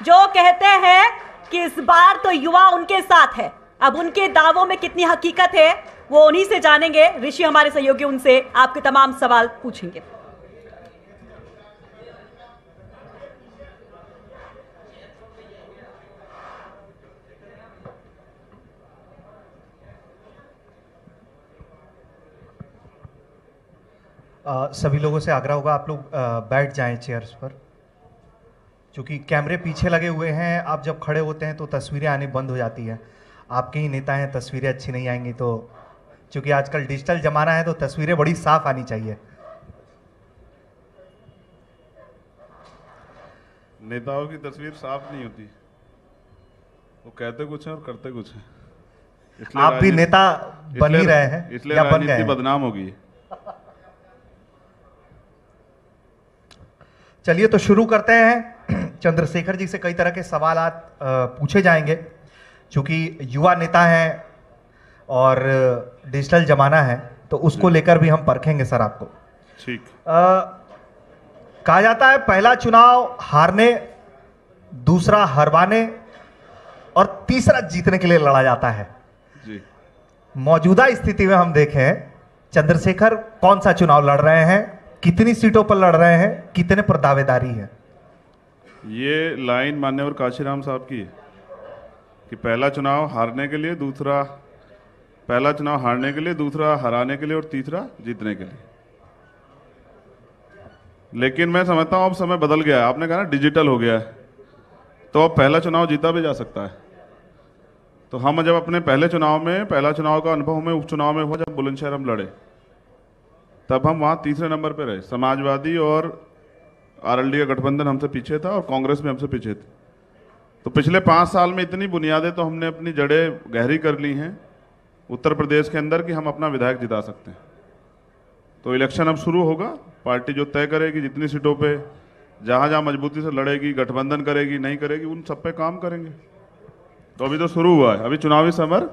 जो कहते हैं कि इस बार तो युवा उनके साथ है। अब उनके दावों में कितनी हकीकत है वो उन्हीं से जानेंगे। ऋषि हमारे सहयोगी उनसे आपके तमाम सवाल पूछेंगे। सभी लोगों से आग्रह होगा आप लोग बैठ जाएं चेयर्स पर, क्योंकि कैमरे पीछे लगे हुए हैं। आप जब खड़े होते हैं तो तस्वीरें आनी बंद हो जाती हैं। आपके ही नेता हैं, तस्वीरें अच्छी नहीं आएंगी। तो क्योंकि आजकल डिजिटल ज़माना है तो तस्वीरें बड़ी साफ आनी चाहिए। नेताओं की तस्वीर साफ नहीं होती, वो कहते कुछ है और करते कुछ है। आप भी नेता बन ही रहे हैं, इसलिए या बन गए राजनीति बदनाम होगी। चलिए तो शुरू करते हैं। चंद्रशेखर जी से कई तरह के सवाल पूछे जाएंगे, क्योंकि युवा नेता हैं और डिजिटल जमाना है, तो उसको लेकर भी हम परखेंगे सर आपको। ठीक। कहा जाता है पहला चुनाव हारने, दूसरा हरवाने और तीसरा जीतने के लिए लड़ा जाता है जी। मौजूदा स्थिति में हम देखें चंद्रशेखर कौन सा चुनाव लड़ रहे हैं, कितनी सीटों पर लड़ रहे हैं, कितने पर दावेदारी है? ये लाइन मान्यवर काशीराम साहब की है कि पहला चुनाव हारने के लिए, पहला चुनाव हारने के लिए, दूसरा हराने के लिए और तीसरा जीतने के लिए। लेकिन मैं समझता हूं अब समय बदल गया है। आपने कहा ना डिजिटल हो गया है, तो अब पहला चुनाव जीता भी जा सकता है। तो हम जब अपने पहले चुनाव में, पहला चुनाव का अनुभव हमें उपचुनाव में हुआ जब बुलंदशहर हम लड़े, तब हम वहाँ तीसरे नंबर पे रहे। समाजवादी और आरएलडी का गठबंधन हमसे पीछे था और कांग्रेस भी हमसे पीछे थी। तो पिछले 5 साल में इतनी बुनियादें तो हमने अपनी जड़ें गहरी कर ली हैं उत्तर प्रदेश के अंदर कि हम अपना विधायक जिता सकते हैं। तो इलेक्शन अब शुरू होगा, पार्टी जो तय करेगी जितनी सीटों पे जहाँ जहाँ मजबूती से लड़ेगी, गठबंधन करेगी नहीं करेगी, उन सब पे काम करेंगे। तो अभी तो शुरू हुआ है, अभी चुनावी समर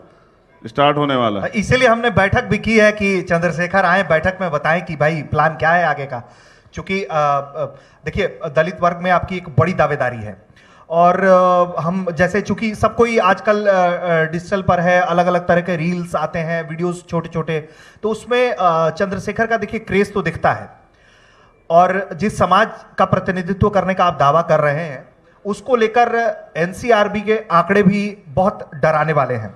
स्टार्ट होने वाला है। इसीलिए हमने बैठक भी की है कि चंद्रशेखर आए, बैठक में बताएं कि भाई प्लान क्या है आगे का। क्योंकि देखिए दलित वर्ग में आपकी एक बड़ी दावेदारी है और हम जैसे चूंकि सब कोई आजकल डिजिटल पर है, अलग अलग तरह के रील्स आते हैं, वीडियोस छोटे छोटे, तो उसमें चंद्रशेखर का देखिए क्रेज तो दिखता है। और जिस समाज का प्रतिनिधित्व करने का आप दावा कर रहे हैं उसको लेकर एनसीआरबी के आंकड़े भी बहुत डराने वाले हैं।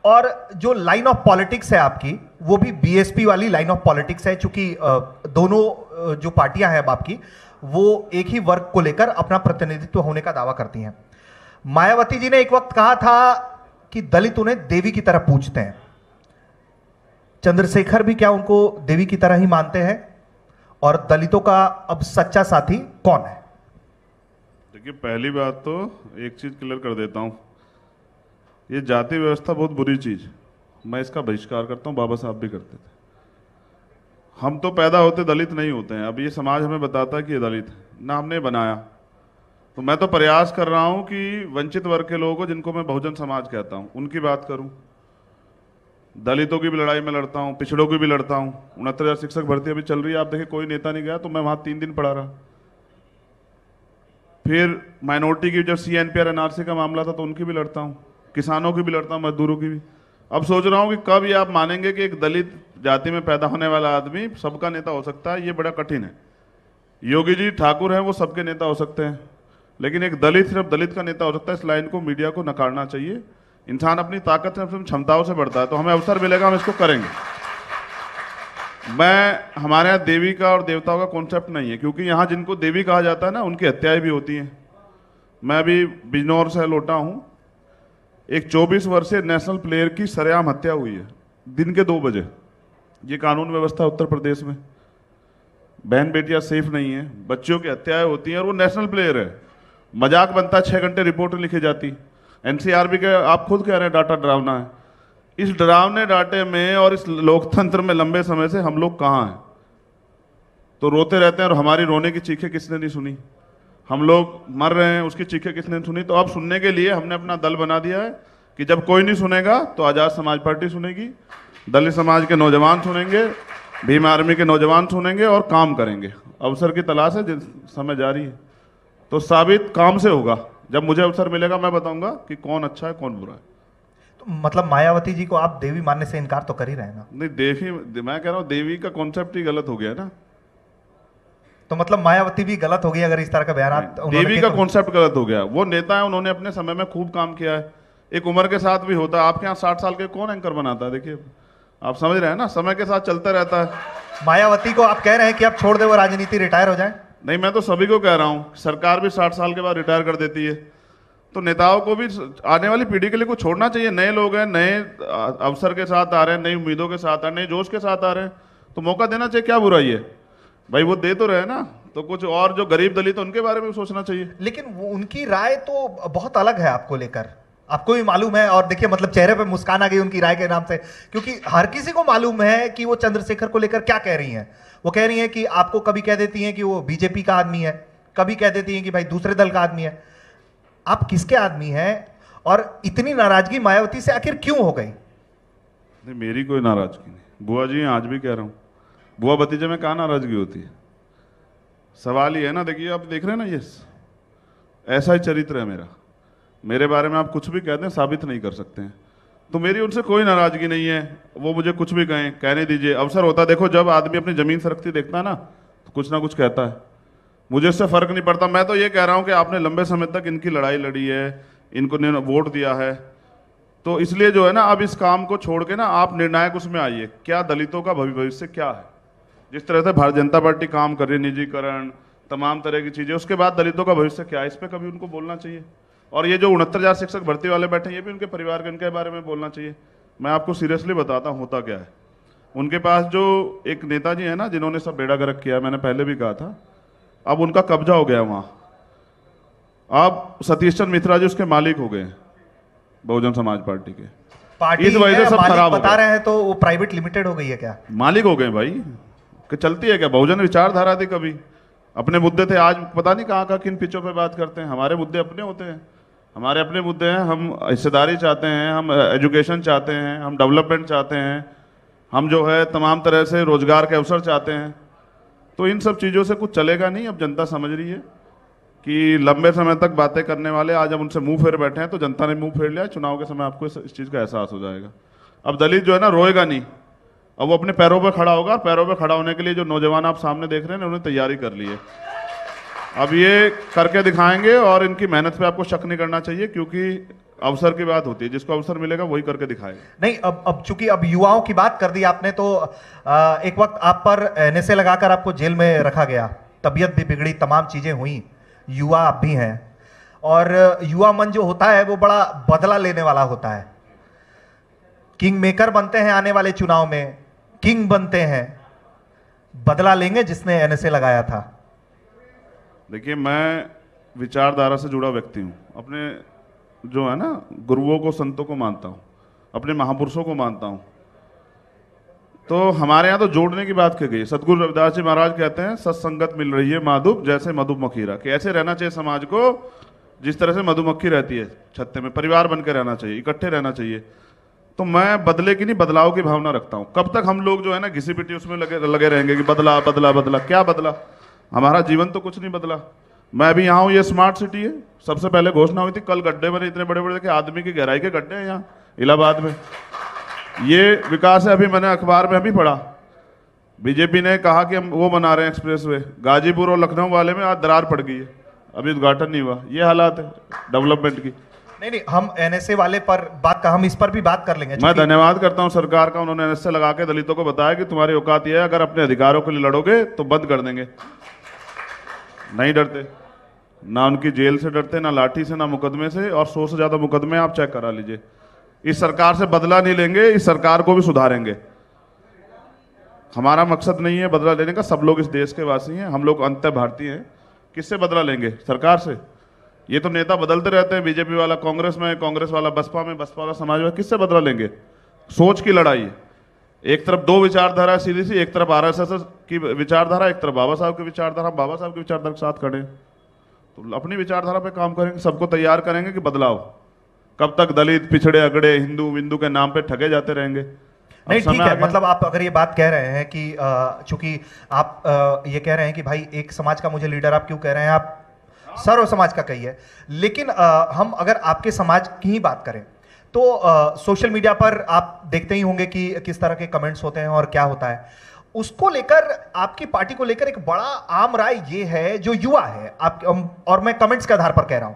और जो लाइन ऑफ पॉलिटिक्स है आपकी वो भी बीएसपी वाली लाइन ऑफ पॉलिटिक्स है, चूंकि दोनों जो पार्टियां हैं अब आपकी वो एक ही वर्ग को लेकर अपना प्रतिनिधित्व होने का दावा करती हैं। मायावती जी ने एक वक्त कहा था कि दलित उन्हें देवी की तरह पूजते हैं। चंद्रशेखर भी क्या उनको देवी की तरह ही मानते हैं? और दलितों का अब सच्चा साथी कौन है? देखिए, पहली बात तो एक चीज क्लियर कर देता हूं, ये जाति व्यवस्था बहुत बुरी चीज, मैं इसका बहिष्कार करता हूं। बाबा साहब भी करते थे। हम तो पैदा होते दलित नहीं होते हैं, अब ये समाज हमें बताता है कि ये दलित है, ना हमने बनाया। तो मैं तो प्रयास कर रहा हूं कि वंचित वर्ग के लोगों को, जिनको मैं बहुजन समाज कहता हूं, उनकी बात करूं। दलितों की भी लड़ाई में लड़ता हूं, पिछड़ों की भी लड़ता हूं। 69,000 शिक्षक भर्ती अभी चल रही है, आप देखिए कोई नेता नहीं गया तो मैं वहां 3 दिन पढ़ा रहा। फिर माइनॉरिटी की जब CNPR NRC का मामला था तो उनकी भी लड़ता हूं, किसानों की भी लड़ता हूं, मजदूरों की भी। अब सोच रहा हूं कि कब ये आप मानेंगे कि एक दलित जाति में पैदा होने वाला आदमी सबका नेता हो सकता है। ये बड़ा कठिन है। योगी जी ठाकुर हैं, वो सबके नेता हो सकते हैं, लेकिन एक दलित सिर्फ दलित का नेता हो सकता है। इस लाइन को मीडिया को नकारना चाहिए। इंसान अपनी ताकत से, अपनी क्षमताओं से बढ़ता है, तो हमें अवसर मिलेगा, हम इसको करेंगे। हमारे यहाँ देवी का और देवताओं का कॉन्सेप्ट नहीं है, क्योंकि यहाँ जिनको देवी कहा जाता है ना, उनकी हत्याएं भी होती हैं। मैं अभी बिजनौर से लौटा हूँ, एक 24 वर्षीय नेशनल प्लेयर की सरेआम हत्या हुई है दिन के 2 बजे। ये कानून व्यवस्था उत्तर प्रदेश में, बहन बेटियां सेफ नहीं है, बच्चों की हत्याएं होती हैं और वो नेशनल प्लेयर है। मजाक बनता है, 6 घंटे रिपोर्ट लिखी जाती। एनसीआरबी के आप खुद कह रहे हैं डाटा डरावना है। इस डरावने डाटे में और इस लोकतंत्र में लंबे समय से हम लोग कहाँ हैं? तो रोते रहते हैं और हमारी रोने की चीखें किसने नहीं सुनी? हम लोग मर रहे हैं, उसकी चीखें किसने सुनी? तो अब सुनने के लिए हमने अपना दल बना दिया है कि जब कोई नहीं सुनेगा तो आज़ाद समाज पार्टी सुनेगी, दलित समाज के नौजवान सुनेंगे, भीम आर्मी के नौजवान सुनेंगे और काम करेंगे। अवसर की तलाश है, समय जारी है। तो साबित काम से होगा। जब मुझे अवसर मिलेगा मैं बताऊंगा कि कौन अच्छा है कौन बुरा है। तो मतलब मायावती जी को आप देवी मानने से इनकार तो कर ही रहे हैं ना? नहीं, देवी, मैं कह रहा हूं देवी का कॉन्सेप्ट ही गलत हो गया है ना। तो मतलब मायावती भी गलत हो गई अगर इस तरह का बयान देवी का कॉन्सेप्ट गलत हो गया। वो नेता है, उन्होंने अपने समय में खूब काम किया है। एक उम्र के साथ भी होता है। आपके यहाँ 60 साल के कौन एंकर बनाता है? देखिए, आप समझ रहे हैं ना, समय के साथ चलता रहता है। मायावती को आप कह रहे हैं कि आप छोड़ दे, वो राजनीति, रिटायर हो जाए? नहीं, मैं तो सभी को कह रहा हूं, सरकार भी 60 साल के बाद रिटायर कर देती है, तो नेताओं को भी आने वाली पीढ़ी के लिए कुछ छोड़ना चाहिए। नए लोग हैं, नए अवसर के साथ आ रहे हैं, नई उम्मीदों के साथ आ रहे हैं, नए जोश के साथ आ रहे हैं, तो मौका देना चाहिए। क्या बुराई है भाई? वो दे तो रहे ना, तो कुछ और जो गरीब दलित उनके बारे में सोचना चाहिए। लेकिन उनकी राय तो बहुत अलग है आपको लेकर, आपको भी मालूम है। और देखिए, मतलब चेहरे पे मुस्कान आ गई उनकी राय के नाम से, क्योंकि हर किसी को मालूम है कि वो चंद्रशेखर को लेकर क्या कह रही हैं। वो कह रही हैं कि आपको कभी कह देती हैं कि वो बीजेपी का आदमी है, कभी कह देती हैं कि भाई दूसरे दल का आदमी है। आप किसके आदमी हैं? और इतनी नाराजगी मायावती से आखिर क्यों हो गई? नहीं, मेरी कोई नाराजगी नहीं। बुआ जी, आज भी कह रहा हूं, बुआ भतीजे में कहाँ नाराजगी होती है? सवाल ही है ना। देखिए, आप देख रहे हैं ना, ये ऐसा ही चरित्र है मेरा। मेरे बारे में आप कुछ भी कहते हैं, साबित नहीं कर सकते हैं। तो मेरी उनसे कोई नाराजगी नहीं है। वो मुझे कुछ भी कहें, कहने दीजिए। अवसर होता है, देखो, जब आदमी अपनी जमीन सरकती देखता है ना, तो कुछ ना कुछ कहता है। मुझे इससे फर्क नहीं पड़ता। मैं तो ये कह रहा हूं कि आपने लंबे समय तक इनकी लड़ाई लड़ी है, इनको वोट दिया है, तो इसलिए जो है ना, अब इस काम को छोड़ के ना आप निर्णायक उसमें आइए। क्या दलितों का भविष्य क्या है? जिस तरह से भारतीय जनता पार्टी काम कर रही है, निजीकरण, तमाम तरह की चीजें, उसके बाद दलितों का भविष्य क्या है, इस पर कभी उनको बोलना चाहिए। और ये जो 69,000 शिक्षक भर्ती वाले बैठे हैं, ये भी उनके परिवार के, उनके बारे में बोलना चाहिए। मैं आपको सीरियसली बताता हूँ होता क्या है। उनके पास जो एक नेताजी है ना, जिन्होंने सब बेड़ा गर्क किया, मैंने पहले भी कहा था, अब उनका कब्जा हो गया वहां। अब सतीश चंद्र मिश्रा जी उसके मालिक हो गए, बहुजन समाज पार्टी के। पार्टी इस वजह से सब खराब हो बता गया। रहे हैं तो वो प्राइवेट लिमिटेड हो गई है क्या? मालिक हो गए भाई, कि चलती है क्या? बहुजन विचारधारा थी, कभी अपने मुद्दे थे, आज पता नहीं कहाँ किन पिचों पे बात करते हैं। हमारे मुद्दे अपने होते हैं, हमारे अपने मुद्दे हैं। हम हिस्सेदारी चाहते हैं, हम एजुकेशन चाहते हैं, हम डेवलपमेंट चाहते हैं, हम जो है तमाम तरह से रोजगार के अवसर चाहते हैं। तो इन सब चीज़ों से कुछ चलेगा नहीं। अब जनता समझ रही है कि लंबे समय तक बातें करने वाले आज अब उनसे मुंह फेर बैठे हैं, तो जनता ने मुंह फेर लिया। चुनाव के समय आपको इस चीज़ का एहसास हो जाएगा। अब दलित जो है ना, रोएगा नहीं, अब वो अपने पैरों पर खड़ा होगा। पैरों पर खड़ा होने के लिए जो नौजवान आप सामने देख रहे हैं, उन्होंने तैयारी कर ली है। अब ये करके दिखाएंगे, और इनकी मेहनत पे आपको शक नहीं करना चाहिए, क्योंकि अवसर की बात होती है, जिसको अवसर मिलेगा वही करके दिखाएगा। नहीं, अब चूंकि अब युवाओं की बात कर दी आपने, तो एक वक्त आप पर एनएसए लगाकर आपको जेल में रखा गया, तबीयत भी बिगड़ी, तमाम चीजें हुई। युवा आप भी हैं, और युवा मन जो होता है वो बड़ा बदला लेने वाला होता है। किंग मेकर बनते हैं आने वाले चुनाव में, किंग बनते हैं। बदला लेंगे जिसने एनएसए लगाया था? देखिए, मैं विचारधारा से जुड़ा व्यक्ति हूँ। अपने जो है ना गुरुओं को, संतों को मानता हूँ, अपने महापुरुषों को मानता हूँ। तो हमारे यहाँ तो जोड़ने की बात की गई। सतगुरु रविदास जी महाराज कहते हैं, सत्संगत मिल रही है माधुप जैसे मधुमक्खीरा, कि ऐसे रहना चाहिए समाज को जिस तरह से मधुमक्खी रहती है छत्ते में। परिवार बनकर रहना चाहिए, इकट्ठे रहना चाहिए। तो मैं बदले की नहीं, बदलाव की भावना रखता हूँ। कब तक हम लोग जो है ना घिसी पिटी उसमें लगे रहेंगे कि बदला बदला बदला? क्या बदला? हमारा जीवन तो कुछ नहीं बदला। मैं भी यहाँ हूँ, ये स्मार्ट सिटी है। सबसे पहले घोषणा हुई थी, कल गड्ढे बने इतने बड़े बड़े, आदमी की गहराई के गड्ढे हैं यहाँ इलाहाबाद में। ये विकास है। अभी मैंने अखबार में अभी पढ़ा, बीजेपी ने कहा कि हम वो बना रहे हैं एक्सप्रेसवे, गाजीपुर और लखनऊ वाले में आज दरार पड़ गई है, अभी उद्घाटन नहीं हुआ। ये हालात है डेवलपमेंट की। नहीं, हम एनएसए वाले पर बात का, हम इस पर भी बात कर लेंगे। मैं धन्यवाद करता हूं सरकार का, उन्होंने एनएसए लगा के दलितों को बताया कि तुम्हारी औकात यह है, अगर अपने अधिकारों के लिए लड़ोगे तो बंद कर देंगे। नहीं डरते, ना उनकी जेल से डरते, ना लाठी से, ना मुकदमे से, और 100 से ज्यादा मुकदमे आप चेक करा लीजिए। इस सरकार से बदला नहीं लेंगे, इस सरकार को भी सुधारेंगे। हमारा मकसद नहीं है बदला लेने का, सब लोग इस देश के वासी हैं, हम लोग अंततः भारतीय हैं। किससे बदला लेंगे? सरकार से। ये तो नेता बदलते रहते हैं, बीजेपी वाला कांग्रेस में, कांग्रेस वाला बसपा में, बसपा वाला समाजवादी। किससे बदला लेंगे? सोच की लड़ाई है। एक तरफ दो विचारधारा सीधी सी, एक तरफ आरएसएस की विचारधारा, एक तरफ बाबा साहब की विचारधारा। बाबा साहब की विचारधारा के साथ खड़े, तो अपनी विचारधारा पे काम करेंगे, सबको तैयार करेंगे कि बदलाव। कब तक दलित, पिछड़े, अगड़े, हिंदू विंदू के नाम पे ठगे जाते रहेंगे? नहीं, ठीक है। मतलब आप अगर ये बात कह रहे हैं कि चूंकि आप ये कह रहे हैं कि भाई एक समाज का मुझे लीडर आप क्यों कह रहे हैं? आप सर्व समाज का कही है। लेकिन हम अगर आपके समाज की ही बात करें तो सोशल मीडिया पर आप देखते ही होंगे कि किस तरह के कमेंट्स होते हैं और क्या होता है। उसको लेकर, आपकी पार्टी को लेकर एक बड़ा आम राय ये है, जो युवा है आप, और मैं कमेंट्स के आधार पर कह रहा हूं,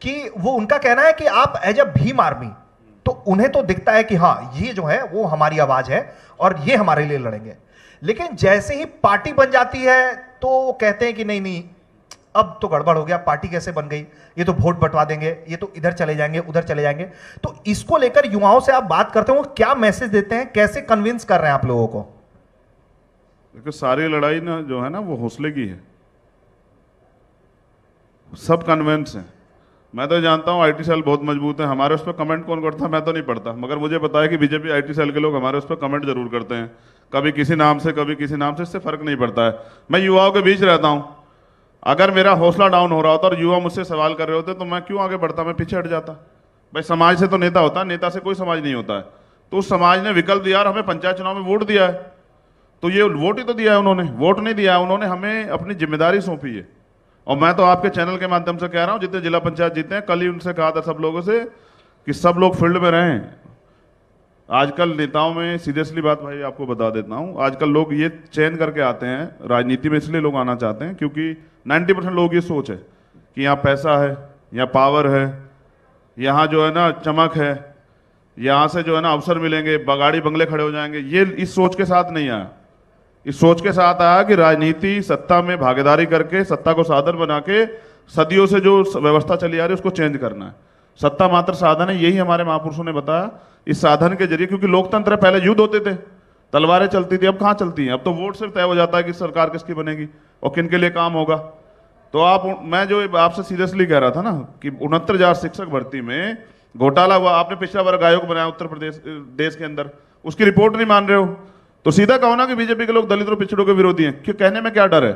कि वो उनका कहना है कि आप एज अ भीम आर्मी, तो उन्हें तो दिखता है कि हाँ ये जो है वो हमारी आवाज है और ये हमारे लिए लड़ेंगे। लेकिन जैसे ही पार्टी बन जाती है तो वो कहते हैं कि नहीं नहीं, अब तो गड़बड़ हो गया, पार्टी कैसे बन गई, ये तो वोट बंटवा देंगे, ये तो इधर चले जाएंगे उधर चले जाएंगे। तो इसको लेकर युवाओं से आप बात करते हो, क्या मैसेज देते हैं, कैसे कन्विंस कर रहे हैं आप लोगों को? देखो, सारी लड़ाई ना जो है ना वो हौसले की है, सब कन्विंस हैं। मैं तो जानता हूँ आईटी सेल बहुत मजबूत है, हमारे उस पर कमेंट कौन करता है मैं तो नहीं पढ़ता, मगर मुझे पता है कि बीजेपी आईटी सेल के लोग हमारे उस पर कमेंट जरूर करते हैं, कभी किसी नाम से कभी किसी नाम से, इससे फर्क नहीं पड़ता है। मैं युवाओं के बीच रहता हूँ, अगर मेरा हौसला डाउन हो रहा होता और युवा मुझसे सवाल कर रहे होते तो मैं क्यों आगे बढ़ता, मैं पीछे हट जाता। भाई समाज से तो नेता होता है, नेता से कोई समाज नहीं होता है। तो उस समाज ने विकल्प दिया और हमें पंचायत चुनाव में वोट दिया है, तो ये वोट ही तो दिया है उन्होंने, वोट नहीं दिया है उन्होंने, हमें अपनी जिम्मेदारी सौंपी है। और मैं तो आपके चैनल के माध्यम से कह रहा हूं, जितने जिला पंचायत जीते हैं, कल ही उनसे कहा था सब लोगों से कि सब लोग फील्ड में रहें। आजकल नेताओं में सीरियसली बात भाई आपको बता देता हूं, आजकल लोग ये चयन करके आते हैं राजनीति में, इसलिए लोग आना चाहते हैं क्योंकि 90% लोग ये सोच है कि यहाँ पैसा है, यहाँ पावर है, यहाँ जो है ना चमक है, यहाँ से जो है ना अवसर मिलेंगे, गाड़ी बंगले खड़े हो जाएंगे। ये इस सोच के साथ नहीं आया, इस सोच के साथ आया कि राजनीति सत्ता में भागीदारी करके, सत्ता को साधन बना के, सदियों से जो व्यवस्था चली आ रही है उसको चेंज करना है। सत्ता मात्र साधन है, यही हमारे महापुरुषों ने बताया। इस साधन के जरिए, क्योंकि लोकतंत्र पहले युद्ध होते थे, तलवारें चलती थी, अब कहाँ चलती हैं, अब तो वोट सिर्फ तय हो जाता है कि सरकार किसकी बनेगी और किन के लिए काम होगा। तो मैं जो आपसे सीरियसली कह रहा था ना कि 69,000 शिक्षक भर्ती में घोटाला हुआ, आपने पिछड़ा वर्ग आयोग बनाया उत्तर प्रदेश देश के अंदर, उसकी रिपोर्ट नहीं मान रहे हो, तो सीधा कहो ना कि बीजेपी के लोग दलितों और पिछड़ों के विरोधी हैं। क्यों, कहने में क्या डर है,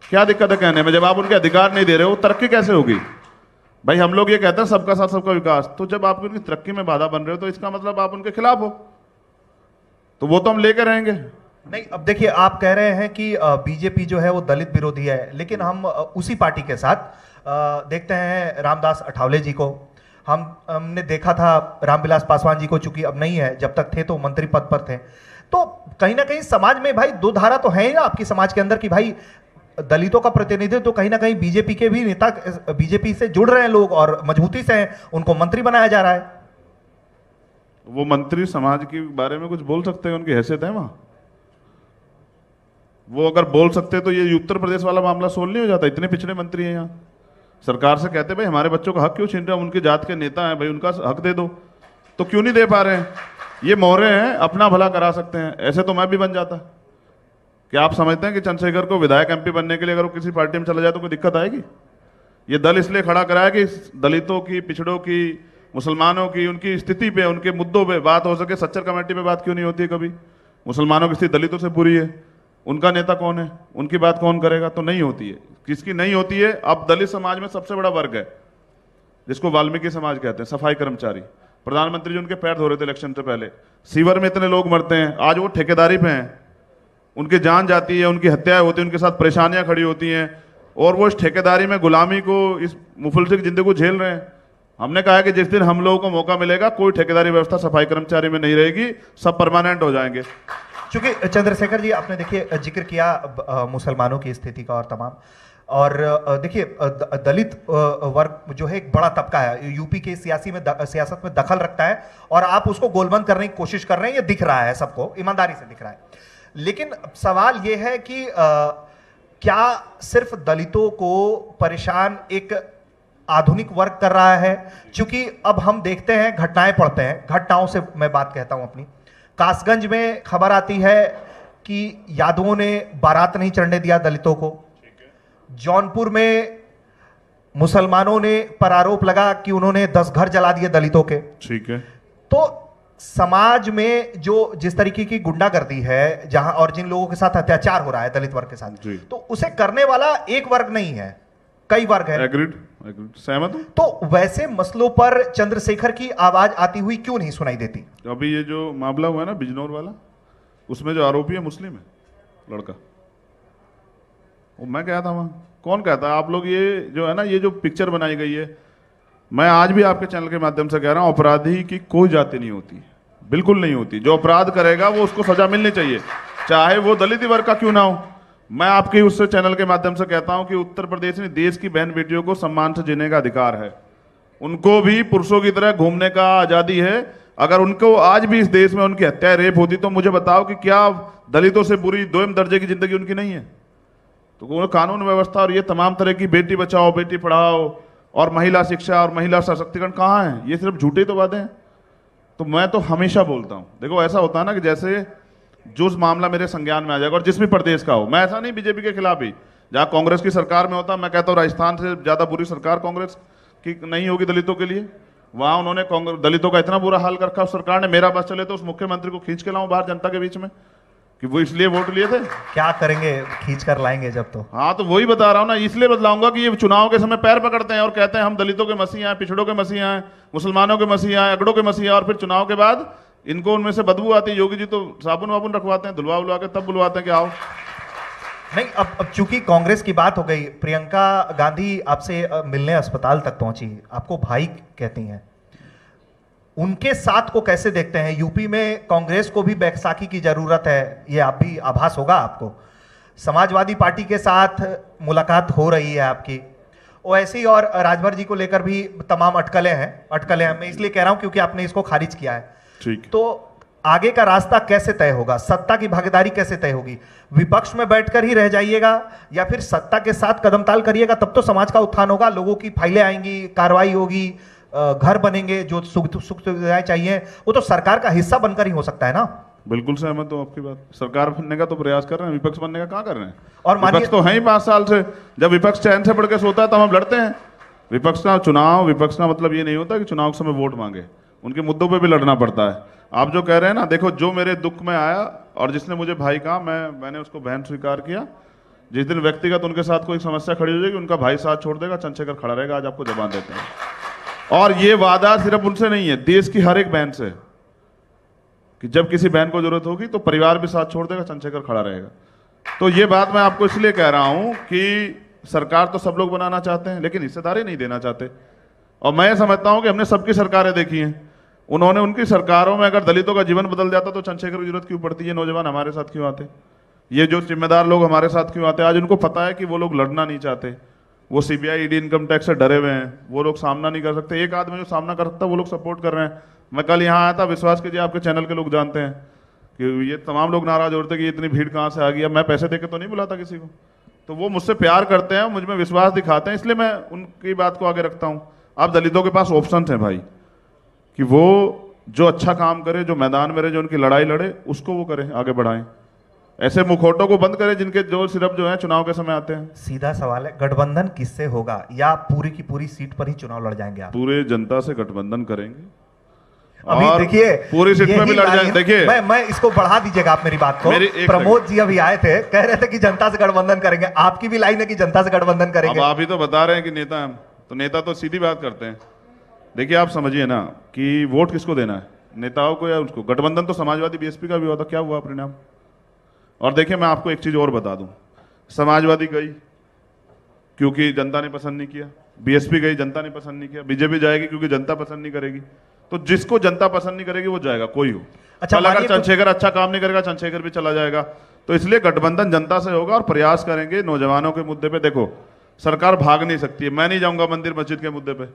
क्या दिक्कत है कहने में? जब आप उनके अधिकार नहीं दे रहे हो, तरक्की कैसे होगी? भाई हम लोग ये कहते हैं सबका साथ सबका विकास, तो जब आप उनकी तरक्की में बाधा बन रहे हो तो इसका मतलब आप उनके खिलाफ हो, तो वो तो हम लेके रहेंगे। नहीं, अब देखिए, आप कह रहे हैं कि बीजेपी जो है वो दलित विरोधी है, लेकिन हम उसी पार्टी के साथ देखते हैं रामदास अठावले जी को, हमने देखा था रामविलास पासवान जी को, चूंकि अब नहीं है, जब तक थे तो मंत्री पद पर थे। तो कहीं ना कहीं समाज में भाई दो धारा तो है ही ना आपकी समाज के अंदर कि भाई दलितों का प्रतिनिधित्व तो कहीं ना कहीं बीजेपी के भी नेता, बीजेपी से जुड़ रहे हैं लोग और मजबूती से हैं, उनको मंत्री बनाया जा रहा है। वो मंत्री समाज के बारे में कुछ बोल सकते हैं, उनकी हैसियत है वहां, वो अगर बोल सकते तो ये उत्तर प्रदेश वाला मामला सोल्व नहीं हो जाता। इतने पिछड़े मंत्री हैं यहाँ, सरकार से कहते भाई हमारे बच्चों का हक क्यों छीन रहे हैं, उनकी जात के नेता हैं भाई, उनका हक दे दो, तो क्यों नहीं दे पा रहे हैं? ये मोहरे हैं, अपना भला करा सकते हैं, ऐसे तो मैं भी बन जाता। क्या आप समझते हैं कि चंद्रशेखर को विधायक एमपी बनने के लिए अगर वो किसी पार्टी में चला जाए तो कोई दिक्कत आएगी? ये दल इसलिए खड़ा कराया कि दलितों की, पिछड़ों की, मुसलमानों की, उनकी स्थिति पे, उनके मुद्दों पे बात हो सके। सच्चर कमेटी पे बात क्यों नहीं होती है कभी? मुसलमानों की स्थिति दलितों से बुरी है, उनका नेता कौन है, उनकी बात कौन करेगा? तो नहीं होती है, किसकी नहीं होती है। अब दलित समाज में सबसे बड़ा वर्ग है जिसको वाल्मीकि समाज कहते हैं, सफाई कर्मचारी। प्रधानमंत्री जी उनके पैर धो रहे थे इलेक्शन से पहले, सीवर में इतने लोग मरते हैं, आज वो ठेकेदारी पे हैं, उनकी जान जाती है, उनकी हत्याएं होती हैं, उनके साथ परेशानियां खड़ी होती हैं, और वो इस ठेकेदारी में गुलामी को, इस मुफलसिक जिंदगी को झेल रहे हैं। हमने कहा कि जिस दिन हम लोगों को मौका मिलेगा, कोई ठेकेदारी व्यवस्था सफाई कर्मचारी में नहीं रहेगी, सब परमानेंट हो जाएंगे। चूंकि चंद्रशेखर जी आपने देखिए जिक्र किया मुसलमानों की स्थिति का और तमाम, और देखिए दलित वर्ग जो है एक बड़ा तबका है, यूपी के सियासत में दखल रखता है, और आप उसको गोलबंद करने की कोशिश कर रहे हैं, ये दिख रहा है सबको, ईमानदारी से दिख रहा है। लेकिन सवाल ये है कि क्या सिर्फ दलितों को परेशान एक आधुनिक वर्ग कर रहा है? क्योंकि अब हम देखते हैं, घटनाएं पढ़ते हैं, घटनाओं से मैं बात कहता हूं अपनी। कासगंज में खबर आती है कि यादवों ने बारात नहीं चढ़ने दिया दलितों को। जौनपुर में मुसलमानों ने पर आरोप लगा कि उन्होंने 10 घर जला दिए दलितों के। ठीक है। तो समाज में जो जिस तरीके की गुंडागर्दी है, जहां और जिन लोगों के साथ अत्याचार हो रहा है दलित वर्ग के साथ, तो उसे करने वाला एक वर्ग नहीं है, कई वर्ग है। एग्रीड, सहमत हूं। तो वैसे मसलों पर चंद्रशेखर की आवाज आती हुई क्यों नहीं सुनाई देती? अभी ये जो मामला हुआ है ना बिजनौर वाला, उसमें जो आरोपी है मुस्लिम है लड़का, मैं गया था वहाँ। कौन कहता है? आप लोग ये जो है ना, ये जो पिक्चर बनाई गई है, मैं आज भी आपके चैनल के माध्यम से कह रहा हूँ, अपराधी की कोई जाति नहीं होती, बिल्कुल नहीं होती। जो अपराध करेगा वो उसको सजा मिलनी चाहिए, चाहे वो दलित वर्ग का क्यों ना हो। मैं आपके उससे चैनल के माध्यम से कहता हूं कि उत्तर प्रदेश में देश की बहन बेटियों को सम्मान से जीने का अधिकार है, उनको भी पुरुषों की तरह घूमने का आजादी है। अगर उनको आज भी इस देश में उनकी हत्या रेप होती तो मुझे बताओ कि क्या दलितों से बुरी दोयम दर्जे की जिंदगी उनकी नहीं है? तो कानून व्यवस्था और ये तमाम तरह की बेटी बचाओ बेटी पढ़ाओ और महिला शिक्षा और महिला सशक्तिकरण कहाँ है? ये सिर्फ झूठी तो बातें हैं। तो मैं तो हमेशा बोलता हूं, देखो ऐसा होता है ना कि जैसे जो मामला मेरे संज्ञान में आ जाएगा, और जिस भी प्रदेश का हो, मैं ऐसा नहीं बीजेपी के खिलाफ ही, जहां कांग्रेस की सरकार में होता, मैं कहता हूं राजस्थान से ज्यादा बुरी सरकार कांग्रेस की नहीं होगी दलितों के लिए। वहां उन्होंने दलितों का इतना बुरा हाल कर रखा, उस सरकार ने, मेरा बस चले तो उस मुख्यमंत्री को खींच के लाऊं बाहर जनता के बीच में कि वो इसलिए वोट लिए थे। क्या करेंगे? खींच कर लाएंगे जब तो। हाँ, तो वही बता रहा हूं ना, इसलिए बतलाऊंगा कि ये चुनाव के समय पैर पकड़ते हैं और कहते हैं हम दलितों के मसीहा हैं, पिछड़ों के मसीहा हैं, मुसलमानों के मसीहा हैं, अगड़ों के मसीहा, और फिर चुनाव के बाद इनको उनमें से बदबू आती है। योगी जी तो साबुन वाबुन रखवाते हैं, धुलवा उलवा के तब बुलवाते हैं कि आओ। नहीं, अब चूंकि कांग्रेस की बात हो गई, प्रियंका गांधी आपसे मिलने अस्पताल तक पहुंची, आपको भाई कहती हैं, उनके साथ को कैसे देखते हैं? यूपी में कांग्रेस को भी बैसाखी की जरूरत है, ये आप भी आभास होगा आपको। समाजवादी पार्टी के साथ मुलाकात हो रही है आपकी, ओवैसी और राजभर जी को लेकर भी तमाम अटकलें हैं। मैं इसलिए कह रहा हूं क्योंकि आपने इसको खारिज किया है। ठीक। तो आगे का रास्ता कैसे तय होगा? सत्ता की भागीदारी कैसे तय होगी? विपक्ष में बैठकर ही रह जाइएगा या फिर सत्ता के साथ कदम ताल करिएगा? तब तो समाज का उत्थान होगा, लोगों की फाइलें आएंगी, कार्रवाई होगी, घर बनेंगे, जो सुख सुविधाएं चाहिए वो तो सरकार का हिस्सा बनकर ही हो सकता है ना। बिल्कुल सहमत हूं आपकी बात। सरकार बनने का तो प्रयास कर रहे हैं, विपक्ष बनने का कहां कर रहे हैं? और विपक्ष तो है ही 5 साल से। जब विपक्ष चैन से पढ़ के सोता है तब हम लड़ते हैं। विपक्ष का मतलब ये नहीं होता कि चुनाव के समय वोट मांगे, उनके मुद्दों पे भी लड़ना पड़ता है। आप जो कह रहे हैं ना, देखो जो मेरे दुख में आया और जिसने मुझे भाई कहा, मैंने उसको बहन स्वीकार किया। जिस दिन व्यक्तिगत उनके साथ कोई समस्या खड़ी हो जाएगी, उनका भाई साथ छोड़ देगा, चंद्रशेखर खड़ा रहेगा। आज आपको जबान देते हैं, और ये वादा सिर्फ उनसे नहीं है, देश की हर एक बहन से, कि जब किसी बहन को जरूरत होगी तो परिवार भी साथ छोड़ देगा, चंद्रशेखर खड़ा रहेगा। तो ये बात मैं आपको इसलिए कह रहा हूं कि सरकार तो सब लोग बनाना चाहते हैं, लेकिन हिस्सेदारी नहीं देना चाहते। और मैं समझता हूं कि हमने सबकी सरकारें देखी हैं, उन्होंने उनकी सरकारों में अगर दलितों का जीवन बदल जाता तो चंद्रशेखर की जरूरत क्यों पड़ती है? नौजवान हमारे साथ क्यों आते? ये जो जिम्मेदार लोग हमारे साथ क्यों आते? आज उनको पता है कि वो लोग लड़ना नहीं चाहते, वो सीबीआई ईडी इनकम टैक्स से डरे हुए हैं, वो लोग सामना नहीं कर सकते। एक आदमी जो सामना कर सकता है वो लोग सपोर्ट कर रहे हैं। मैं कल यहाँ आया था, विश्वास कीजिए आपके चैनल के लोग जानते हैं कि ये तमाम लोग नाराज होते कि इतनी भीड़ कहाँ से आ गई। अब मैं पैसे देकर तो नहीं बुलाता किसी को, तो वो मुझसे प्यार करते हैं, मुझ में विश्वास दिखाते हैं, इसलिए मैं उनकी बात को आगे रखता हूँ। अब दलितों के पास ऑप्शन है भाई, कि वो जो अच्छा काम करे, जो मैदान में रहे, जो उनकी लड़ाई लड़े, उसको वो करें, आगे बढ़ाएं। ऐसे मुखौटों को बंद करें जिनके जो सिर्फ जो है चुनाव के समय आते हैं। सीधा सवाल है, गठबंधन किससे होगा, या पूरी की पूरी सीट पर ही चुनाव लड़ जाएंगे आप? पूरे जनता से गठबंधन करेंगे, अभी और देखिए पूरी सीट पे भी लड़ जाएंगे। देखिए, मैं इसको बढ़ा दीजिएगा आप मेरी बात को। प्रमोद जी अभी आए थे, कह रहे थे कि जनता से गठबंधन करेंगे, आपकी भी लाइन है कि जनता से गठबंधन करेंगे। अब आप ही तो बता रहे हैं कि नेता हैं, तो नेता तो सीधी बात करते हैं। देखिए, आप समझिए ना कि वोट किसको देना है, नेताओं को या उसको? गठबंधन तो समाजवादी बीएसपी का भी हुआ था, क्या हुआ परिणाम? और देखिए, मैं आपको एक चीज और बता दूं, समाजवादी गई क्योंकि जनता ने पसंद नहीं किया, बीएसपी गई जनता ने पसंद नहीं किया, बीजेपी जाएगी क्योंकि जनता पसंद नहीं करेगी। तो जिसको जनता पसंद नहीं करेगी वो जाएगा, कोई हो। अच्छा, अगर चंद्रशेखर अच्छा काम नहीं करेगा, चंद्रशेखर भी चला जाएगा। तो इसलिए गठबंधन जनता से होगा और प्रयास करेंगे नौजवानों के मुद्दे पे। देखो, सरकार भाग नहीं सकती है। मैं नहीं जाऊंगा मंदिर मस्जिद के मुद्दे पे,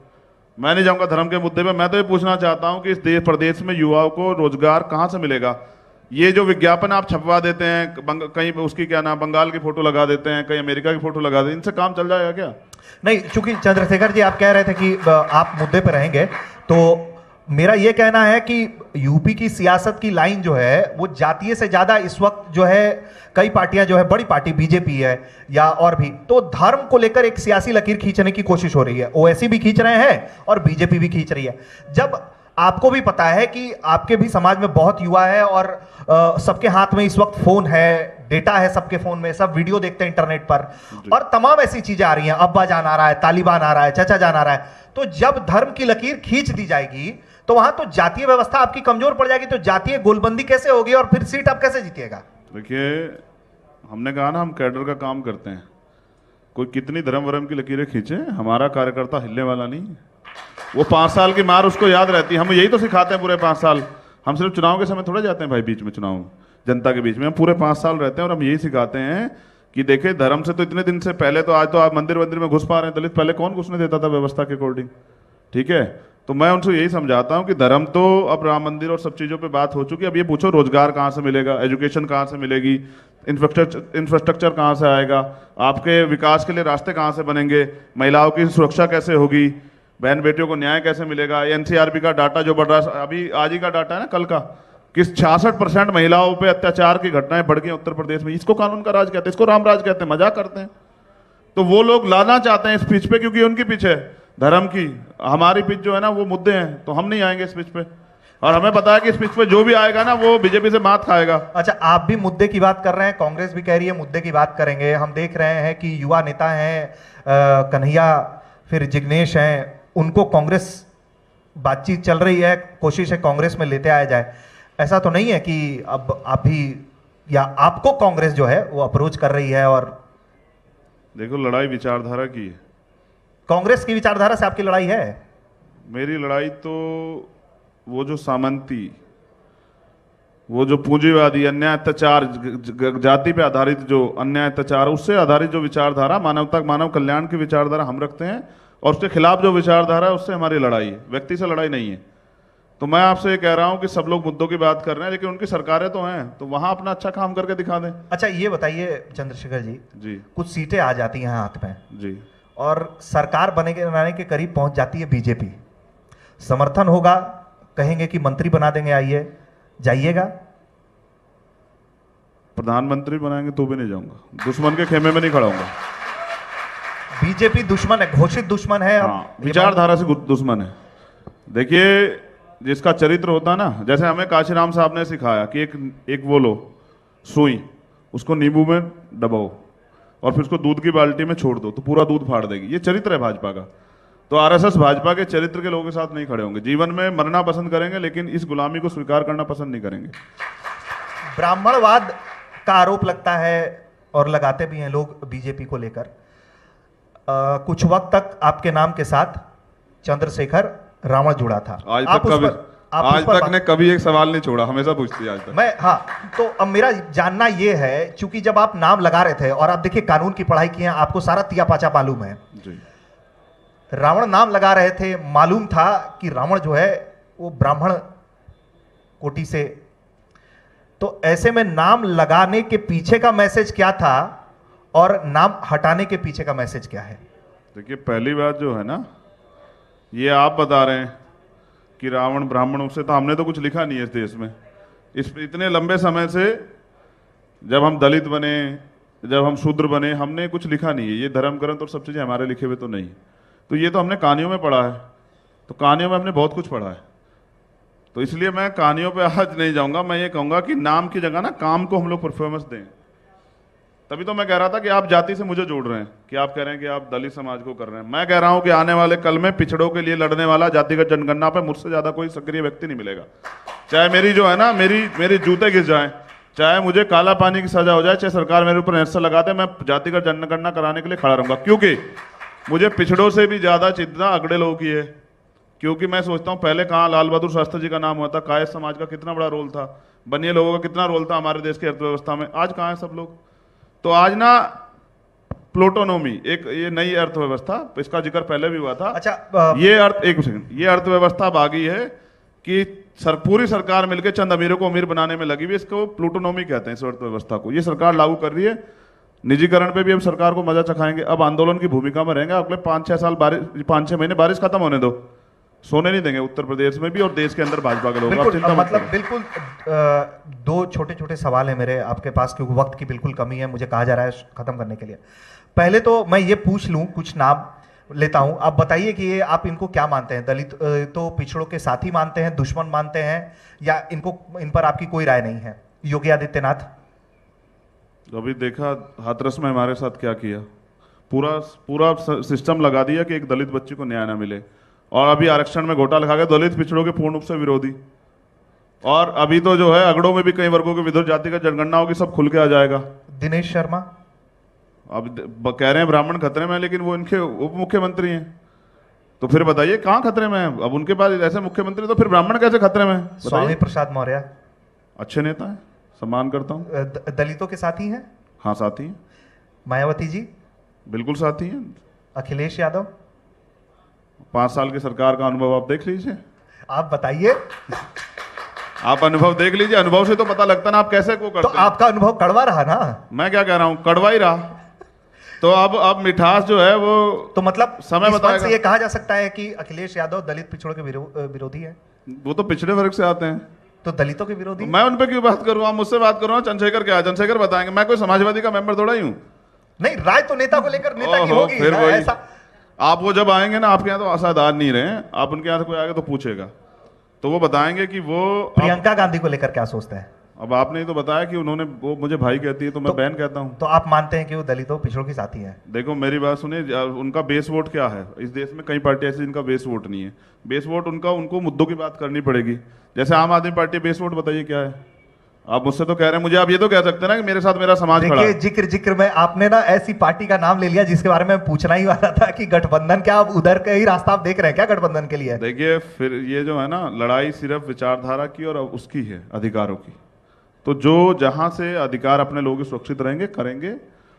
मैं नहीं जाऊंगा धर्म के मुद्दे पे। मैं तो ये पूछना चाहता हूं कि इस देश प्रदेश में युवाओं को रोजगार कहां से मिलेगा? ये जो विज्ञापन आप छपवा देते हैं, कहीं उसकी क्या नाम, बंगाल की फोटो लगा देते हैं, कहीं अमेरिका की फोटो लगा देते हैं, इनसे काम चल जाएगा क्या? नहीं, चूंकि चंद्रशेखर जी आप कह रहे थे कि आप मुद्दे पर रहेंगे, तो मेरा यह कहना है कि यूपी की सियासत की लाइन जो है वो जातीय से ज्यादा इस वक्त जो है, कई पार्टियां जो है, बड़ी पार्टी बीजेपी है या और भी, तो धर्म को लेकर एक सियासी लकीर खींचने की कोशिश हो रही है। ओवैसी भी खींच रहे हैं और बीजेपी भी खींच रही है। जब आपको भी पता है कि आपके भी समाज में बहुत युवा है और सबके हाथ में इस वक्त फोन है, डेटा है सबके फोन में, सब वीडियो देखते हैं इंटरनेट पर, और तमाम ऐसी चीजें आ रही हैं, अब्बा जान आ रहा है, तालिबान आ रहा है, चाचा जान आ रहा है। तो जब धर्म की लकीर खींच दी जाएगी तो वहां तो जातीय व्यवस्था आपकी कमजोर पड़ जाएगी, तो जातीय गोलबंदी कैसे होगी और फिर सीट आप कैसे जीतिएगा? देखिए, हमने कहा ना हम कैडर का काम करते हैं। कोई कितनी धर्म वरम की लकीरें खींचे, हमारा कार्यकर्ता हिलने वाला नहीं है। वो 5 साल की मार उसको याद रहती है। हम यही तो सिखाते हैं पूरे 5 साल। हम सिर्फ चुनाव के समय थोड़े जाते हैं भाई, बीच में चुनाव जनता के बीच में हम पूरे 5 साल रहते हैं और हम यही सिखाते हैं कि देखिए धर्म से तो इतने दिन से पहले तो आज तो आप मंदिर में घुस पा रहे हैं, दलित पहले कौन घुसने देता था व्यवस्था के अकॉर्डिंग, ठीक है। तो मैं उनसे यही समझाता हूं कि धर्म तो अब राम मंदिर और सब चीज़ों पे बात हो चुकी है। अब ये पूछो रोजगार कहाँ से मिलेगा, एजुकेशन कहाँ से मिलेगी, इंफ्रास्ट्रक्चर कहाँ से आएगा, आपके विकास के लिए रास्ते कहाँ से बनेंगे, महिलाओं की सुरक्षा कैसे होगी, बहन बेटियों को न्याय कैसे मिलेगा। एनसीआरबी का डाटा जो बढ़ रहा है अभी, आज ही का डाटा है ना कल का, कि 66% महिलाओं पे अत्याचार की घटनाएं बढ़ गई उत्तर प्रदेश में। इसको कानून का राज कहते हैं, इसको राम राज कहते हैं, मजाक करते हैं। तो वो लोग लाना चाहते हैं इस पिच पे क्योंकि उनकी पिच है धर्म की। हमारी पिच जो है ना वो मुद्दे हैं, तो हम नहीं आएंगे इस पिच पे। और हमें पता है कि इस पिच पे जो भी आएगा ना वो बीजेपी से मात खाएगा। अच्छा, आप भी मुद्दे की बात कर रहे हैं, कांग्रेस भी कह रही है मुद्दे की बात करेंगे। हम देख रहे हैं कि युवा नेता हैं कन्हैया, फिर जिग्नेश हैं, उनको कांग्रेस बातचीत चल रही है, कोशिश है कांग्रेस में लेते आया जाए। ऐसा तो नहीं है कि अब आप भी या आपको कांग्रेस जो है वो अप्रोच कर रही है? और देखो लड़ाई विचारधारा की है, कांग्रेस की विचारधारा से आपकी लड़ाई है? मेरी लड़ाई तो वो जो सामंती, वो जो पूंजीवादी अन्याय अत्याचार, जाति पे आधारित जो अन्याय अत्याचार, उससे आधारित जो विचारधारा, मानवता मानव कल्याण की विचारधारा हम रखते हैं, और उसके खिलाफ जो विचारधारा है उससे हमारी लड़ाई है, व्यक्ति से लड़ाई नहीं है। तो मैं आपसे ये कह रहा हूं कि सब लोग मुद्दों की बात कर रहे हैं लेकिन उनकी सरकारें तो हैं, तो वहां अपना अच्छा काम करके दिखा दें। अच्छा ये बताइए चंद्रशेखर जी, कुछ सीटें आ जाती हैं हाथ में जी, और सरकार बनाने के करीब पहुंच जाती है बीजेपी, समर्थन होगा, कहेंगे कि मंत्री बना देंगे, आइए जाइएगा? प्रधानमंत्री बनाएंगे तो भी नहीं जाऊंगा, दुश्मन के खेमे में नहीं खड़ा होऊंगा। बीजेपी दुश्मन है, घोषित दुश्मन है। हाँ, विचारधारा से दुश्मन है। देखिए जिसका चरित्र होता है ना, जैसे हमें काशीराम साहब ने सिखाया कि एक वो लो सुई, उसको नींबू में दबाओ और फिर उसको दूध की बाल्टी में छोड़ दो तो पूरा दूध फाड़ देगी। ये चरित्र है भाजपा का। तो आरएसएस भाजपा के चरित्र के लोगों के साथ नहीं खड़े होंगे। जीवन में मरना पसंद करेंगे लेकिन इस गुलामी को स्वीकार करना पसंद नहीं करेंगे। ब्राह्मणवाद का आरोप लगता है और लगाते भी हैं लोग बीजेपी को लेकर। कुछ वक्त तक आपके नाम के साथ चंद्रशेखर रावण जुड़ा था। आज तक ने कभी एक सवाल नहीं छोड़ा, हमेशा पूछती है आज तक। मैं हाँ, तो अब मेरा जानना यह है, चूंकि जब आप नाम लगा रहे थे और आप देखिए कानून की पढ़ाई की है, आपको सारा तिया पाचा मालूम है जी। रावण नाम लगा रहे थे, मालूम था कि रावण जो है वो ब्राह्मण कोटि से, तो ऐसे में नाम लगाने के पीछे का मैसेज क्या था और नाम हटाने के पीछे का मैसेज क्या है? देखिए पहली बात जो है ना, ये आप बता रहे हैं कि रावण ब्राह्मणों से, तो हमने तो कुछ लिखा नहीं है इस देश में। इस इतने लंबे समय से जब हम दलित बने, जब हम शूद्र बने, हमने कुछ लिखा नहीं है। ये धर्म ग्रंथ और सब चीज़ें हमारे लिखे हुए तो नहीं। तो ये तो हमने कहानियों में पढ़ा है, तो कहानियों में हमने बहुत कुछ पढ़ा है। तो इसलिए मैं कहानियों पे आज नहीं जाऊंगा। मैं ये कहूँगा कि नाम की जगह ना काम को हम लोग परफॉर्मेंस दें। तभी तो मैं कह रहा था कि आप जाति से मुझे जोड़ रहे हैं, कि आप कह रहे हैं कि आप दलित समाज को कर रहे हैं। मैं कह रहा हूं कि आने वाले कल में पिछड़ों के लिए लड़ने वाला जातिगत जनगणना पे मुझसे ज्यादा कोई सक्रिय व्यक्ति नहीं मिलेगा। चाहे मेरी जो है ना, मेरी जूते घिस जाए, चाहे मुझे काला पानी की सजा हो जाए, चाहे सरकार मेरे ऊपर ऐसा लगा दे, मैं जातिगत जनगणना कराने के लिए खड़ा रहूंगा। क्योंकि मुझे पिछड़ों से भी ज्यादा चिंता अगड़े लोगों की है। क्योंकि मैं सोचता हूँ पहले कहाँ लाल बहादुर शास्त्री जी का नाम हुआ था, कायस्थ समाज का कितना बड़ा रोल था, बनिए लोगों का कितना रोल था हमारे देश की अर्थव्यवस्था में। आज कहाँ है सब लोग? तो आज ना प्लूटोनोमी, एक ये नई अर्थव्यवस्था, इसका जिक्र पहले भी हुआ था। अच्छा, ये अर्थव्यवस्था अब आ गई है कि पूरी सरकार मिलकर चंद अमीरों को अमीर बनाने में लगी हुई। इसको प्लूटोनोमी कहते हैं इस अर्थव्यवस्था को। ये सरकार लागू कर रही है। निजीकरण पे भी हम सरकार को मजा चखाएंगे। अब आंदोलन की भूमिका में रहेंगे। अगले 5-6 साल, 5-6 महीने बारिश खत्म होने दो, सोने नहीं देंगे उत्तर प्रदेश में भी और देश के अंदर भाजपा के लोग। बिल्कुल दो छोटे छोटे सवाल है मेरे आपके पास, क्योंकि वक्त की बिल्कुल कमी है, मुझे कहा जा रहा है खत्म करने के लिए। पहले तो मैं ये पूछ लूं, कुछ नाम लेता हूं, आप बताइए कि ये आप इनको क्या मानते हैं? दलित तो पिछड़ों के साथी मानते हैं, दुश्मन मानते हैं, या इन पर आपकी कोई राय नहीं है? योगी आदित्यनाथ अभी देखा हाथरस में हमारे साथ क्या किया, पूरा सिस्टम लगा दिया कि एक दलित बच्ची को न्याय ना मिले, और अभी आरक्षण में घोटाला खा गए दलित पिछड़ों के पूर्ण रूप से विरोधी। और अभी तो जो है अगड़ों में भी कई वर्गों के विरुद्ध जाति का जनगणना होगी, सब खुल के आ जाएगा। दिनेश शर्मा अब कह रहे हैं ब्राह्मण खतरे में है, लेकिन वो इनके उप मुख्यमंत्री हैं। तो फिर बताइए कहाँ खतरे में है? अब उनके पास ऐसे मुख्यमंत्री, तो फिर ब्राह्मण कैसे खतरे में है? स्वामी प्रसाद मौर्य अच्छे नेता है, सम्मान करता हूँ। दलितों के साथी हैं? हाँ साथी हैं। मायावती जी? बिल्कुल साथी हैं। अखिलेश यादव? 5 साल की सरकार का अनुभव आप देख लीजिए। आप बताइए। आप अनुभव देख लीजिए, अनुभव से तो पता लगता ना आप कैसे को करते तो आपका अनुभव कड़वा रहा ना? मैं क्या कह रहा हूँ, कड़वा ही रहा। तो अब मिठास जो है वो तो मतलब समय बताएगा। से ये कहा जा सकता है कि अखिलेश यादव दलित पिछड़ों के विरोधी है? वो तो पिछड़े वर्ग से आते हैं, तो दलितों के विरोधी? मैं उन पे क्यों बात करूँ? आप मुझसे बात करो ना। चंद्रशेखर क्या है? चंद्रशेखर बताएंगे। मैं कोई समाजवादी का मेंबर थोड़ा ही हूँ। नहीं, राय तो नेता को लेकर नेता की होगी फिर ना, वही ऐसा। आप वो जब आएंगे ना, आपके यहाँ तो आसाद आ नहीं रहे हैं, आप उनके यहाँ से कोई आएगा तो पूछेगा, तो वो बताएंगे कि वो प्रियंका गांधी को लेकर क्या सोचते हैं? अब आपने ही तो बताया कि उन्होंने, वो मुझे भाई कहती है तो मैं बहन कहता हूँ। तो आप मानते हैं कि वो दलितों पिछड़ों की साथी है? देखो मेरी बात सुनिए, उनका बेस वोट क्या है? इस देश में कई पार्टी ऐसी जिनका बेस वोट नहीं है। बेस वोट उनको मुद्दों की बात करनी पड़ेगी। जैसे आम आदमी पार्टी बेस वोट बताइए क्या है? आप मुझसे तो कह रहे हैं, मुझे आप ये तो कह सकते हैं ना कि मेरे साथ मेरा समाज खड़ा है। जिक्र में आपने ना ऐसी पार्टी का नाम ले लिया जिसके बारे में पूछना ही वाला था कि गठबंधन, क्या आप उधर का ही रास्ता आप देख रहे हैं क्या गठबंधन के लिए? देखिए, फिर ये जो है ना, लड़ाई सिर्फ विचारधारा की और उसकी है, अधिकारों की। तो जो जहां से अधिकार अपने लोगों के सुरक्षित रहेंगे, करेंगे,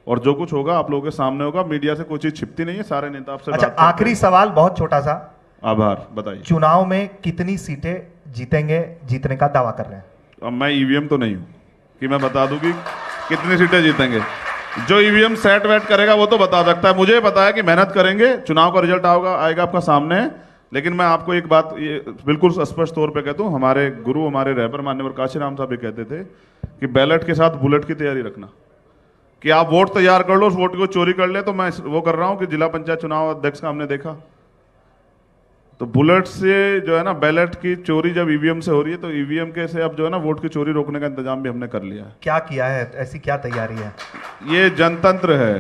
और जो कुछ होगा आप लोगों के सामने होगा। मीडिया से कोई चीज छिपती नहीं है, सारे नेता आपसे अच्छा, आखिरी सवाल बहुत छोटा सा। आभार। बताइए, चुनाव में कितनी सीटें जीतेंगे, जीतने का दावा कर रहे हैं? अब मैं ईवीएम तो नहीं हूं कि मैं बता दूं कि कितनी सीटें जीतेंगे। जो ईवीएम सेट वेट करेगा वो तो बता सकता है। मुझे पता है कि मेहनत करेंगे, चुनाव का रिजल्ट आएगा आपका सामने। लेकिन मैं आपको एक बात ये बिल्कुल स्पष्ट तौर पे कहता हूँ, हमारे गुरु, हमारे रहबर मान्यवर काशीराम साहब भी कहते थे कि बैलेट के साथ बुलेट की तैयारी रखना, कि आप वोट तैयार कर लो, उस वोट को चोरी कर ले। तो मैं वो कर रहा हूँ कि जिला पंचायत चुनाव अध्यक्ष का हमने देखा, तो बुलेट से जो है ना, बैलेट की चोरी जब ईवीएम से हो रही है, तो ईवीएम के से अब जो है ना, वोट की चोरी रोकने का इंतजाम भी हमने कर लिया है। क्या किया है? ऐसी क्या तैयारी है? ये जनतंत्र है,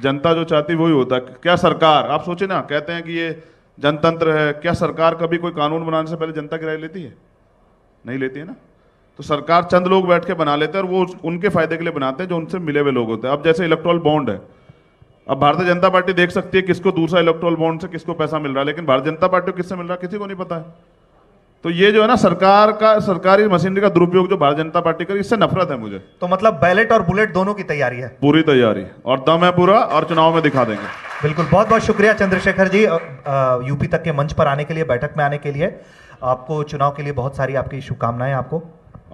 जनता जो चाहती वही होता है। क्या सरकार, आप सोचे ना, कहते हैं कि ये जनतंत्र है, क्या सरकार कभी कोई कानून बनाने से पहले जनता की राय लेती है? नहीं लेती है ना। तो सरकार चंद लोग बैठ के बना लेते हैं, और वो उनके फायदे के लिए बनाते हैं जो उनसे मिले हुए लोग होते हैं। अब जैसे इलेक्टोरल बॉन्ड है, अब भारतीय जनता पार्टी देख सकती है किसको दूसरा इलेक्टोरल बॉन्ड से किसको पैसा मिल रहा है, लेकिन भारतीय जनता पार्टी को किससे मिल रहा है किसी को नहीं पता है। तो ये जो है ना, सरकारी मशीनरी का दुरुपयोग जो भारतीय जनता पार्टी करी, इससे नफरत है मुझे। तो मतलब बैलेट और बुलेट दोनों की तैयारी है? पूरी तैयारी, और दम है पूरा, और चुनाव में दिखा देंगे। बिल्कुल, बहुत बहुत शुक्रिया चंद्रशेखर जी, यूपी तक के मंच पर आने के लिए, बैठक में आने के लिए। आपको चुनाव के लिए बहुत सारी आपकी शुभकामनाएं। आपको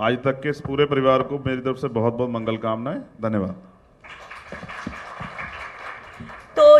आज तक के इस पूरे परिवार को मेरी तरफ से बहुत बहुत मंगल कामनाएं। धन्यवाद। तो